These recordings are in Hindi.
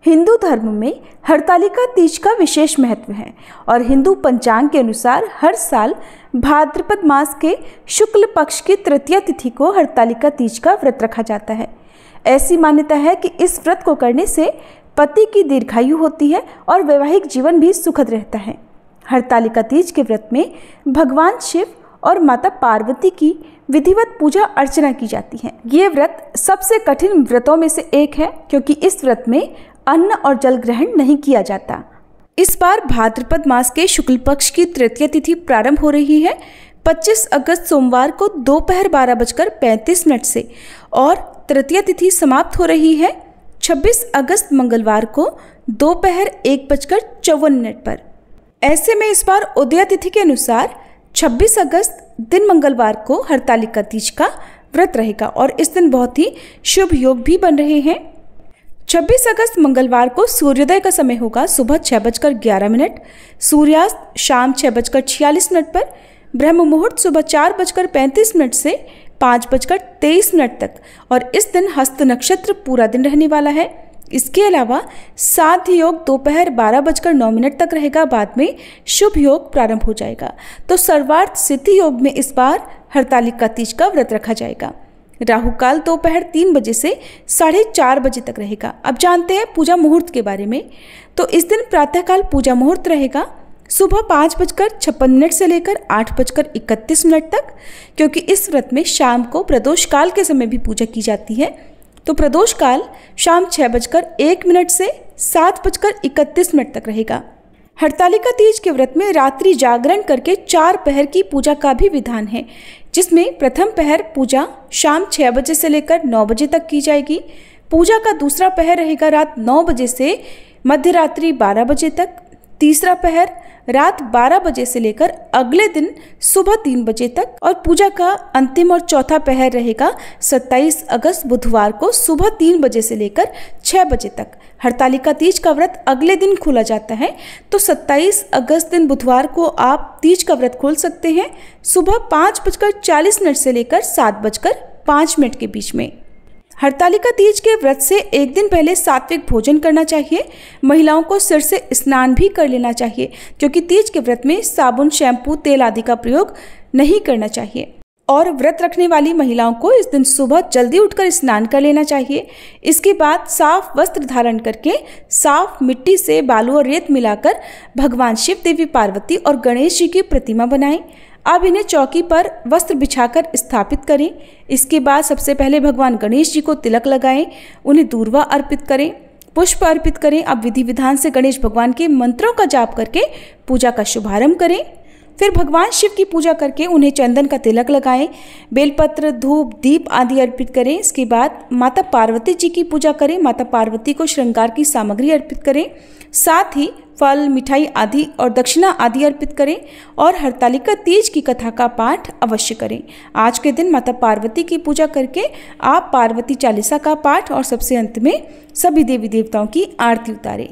हिंदू धर्म में हरतालिका तीज का विशेष महत्व है और हिंदू पंचांग के अनुसार हर साल भाद्रपद मास के शुक्ल पक्ष की तृतीया तिथि को हरतालिका तीज का व्रत रखा जाता है। ऐसी मान्यता है कि इस व्रत को करने से पति की दीर्घायु होती है और वैवाहिक जीवन भी सुखद रहता है। हरतालिका तीज के व्रत में भगवान शिव और माता पार्वती की विधिवत पूजा अर्चना की जाती है। ये व्रत सबसे कठिन व्रतों में से एक है क्योंकि इस व्रत में अन्न और जल ग्रहण नहीं किया जाता। इस बार भाद्रपद मास के शुक्ल पक्ष की तृतीया तिथि प्रारंभ हो रही है 25 अगस्त सोमवार को दोपहर 12:35 से और तृतीया तिथि समाप्त हो रही है 26 अगस्त मंगलवार को दोपहर 1:54 पर। ऐसे में इस बार उदया तिथि के अनुसार 26 अगस्त दिन मंगलवार को हरतालिका तीज का व्रत रहेगा और इस दिन बहुत ही शुभ योग भी बन रहे हैं। 26 अगस्त मंगलवार को सूर्योदय का समय होगा सुबह 6:11, सूर्यास्त शाम 6:46 पर, ब्रह्म मुहूर्त सुबह 4:35 से 5:23 तक और इस दिन हस्त नक्षत्र पूरा दिन रहने वाला है। इसके अलावा साध्य योग दोपहर 12:09 तक रहेगा, बाद में शुभ योग प्रारंभ हो जाएगा। तो सर्वार्थ सिद्धि योग में इस बार हरतालिका तीज का व्रत रखा जाएगा। राहु काल दोपहर 3 बजे से 4:30 बजे तक रहेगा। अब जानते हैं पूजा मुहूर्त के बारे में। तो इस दिन प्रातःकाल पूजा मुहूर्त रहेगा सुबह 5:56 से लेकर 8:31 तक, क्योंकि इस व्रत में शाम को प्रदोष काल के समय भी पूजा की जाती है। तो प्रदोष काल शाम 6:01 से 7:31 तक रहेगा। हरतालिका तीज के व्रत में रात्रि जागरण करके 4 पहर की पूजा का भी विधान है, जिसमें प्रथम पहर पूजा शाम 6 बजे से लेकर 9 बजे तक की जाएगी। पूजा का दूसरा पहर रहेगा रात 9 बजे से मध्य रात्रि 12 बजे तक। तीसरा पहर रात 12 बजे से लेकर अगले दिन सुबह 3 बजे तक और पूजा का अंतिम और चौथा पहर रहेगा 27 अगस्त बुधवार को सुबह 3 बजे से लेकर 6 बजे तक। हरतालिका तीज का व्रत अगले दिन खोला जाता है, तो 27 अगस्त दिन बुधवार को आप तीज का व्रत खोल सकते हैं सुबह 5:40 से लेकर 7:05 के बीच में। हरतालिका तीज के व्रत से एक दिन पहले सात्विक भोजन करना चाहिए। महिलाओं को सिर से स्नान भी कर लेना चाहिए, क्योंकि तीज के व्रत में साबुन, शैम्पू, तेल आदि का प्रयोग नहीं करना चाहिए। और व्रत रखने वाली महिलाओं को इस दिन सुबह जल्दी उठकर स्नान कर लेना चाहिए। इसके बाद साफ वस्त्र धारण करके साफ मिट्टी से बालू और रेत मिलाकर भगवान शिव, देवी पार्वती और गणेश जी की प्रतिमा बनाएं। अब इन्हें चौकी पर वस्त्र बिछाकर स्थापित करें। इसके बाद सबसे पहले भगवान गणेश जी को तिलक लगाएं, उन्हें दूर्वा अर्पित करें, पुष्प अर्पित करें। अब विधि विधान से गणेश भगवान के मंत्रों का जाप करके पूजा का शुभारंभ करें। फिर भगवान शिव की पूजा करके उन्हें चंदन का तिलक लगाएं, बेलपत्र, धूप, दीप आदि अर्पित करें। इसके बाद माता पार्वती जी की पूजा करें, माता पार्वती को श्रृंगार की सामग्री अर्पित करें, साथ ही फल, मिठाई आदि और दक्षिणा आदि अर्पित करें और हरतालिका तीज की कथा का पाठ अवश्य करें। आज के दिन माता पार्वती की पूजा करके आप पार्वती चालीसा का पाठ और सबसे अंत में सभी देवी देवताओं की आरती उतारें।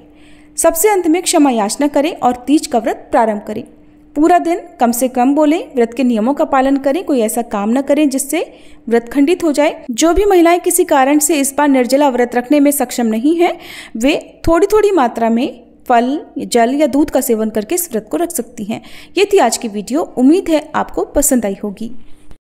सबसे अंत में क्षमा याचना करें और तीज का व्रत प्रारंभ करें। पूरा दिन कम से कम बोलें, व्रत के नियमों का पालन करें, कोई ऐसा काम न करें जिससे व्रत खंडित हो जाए। जो भी महिलाएं किसी कारण से इस बार निर्जला व्रत रखने में सक्षम नहीं है, वे थोड़ी थोड़ी मात्रा में फल, जल या दूध का सेवन करके इस व्रत को रख सकती हैं। ये थी आज की वीडियो। उम्मीद है आपको पसंद आई होगी।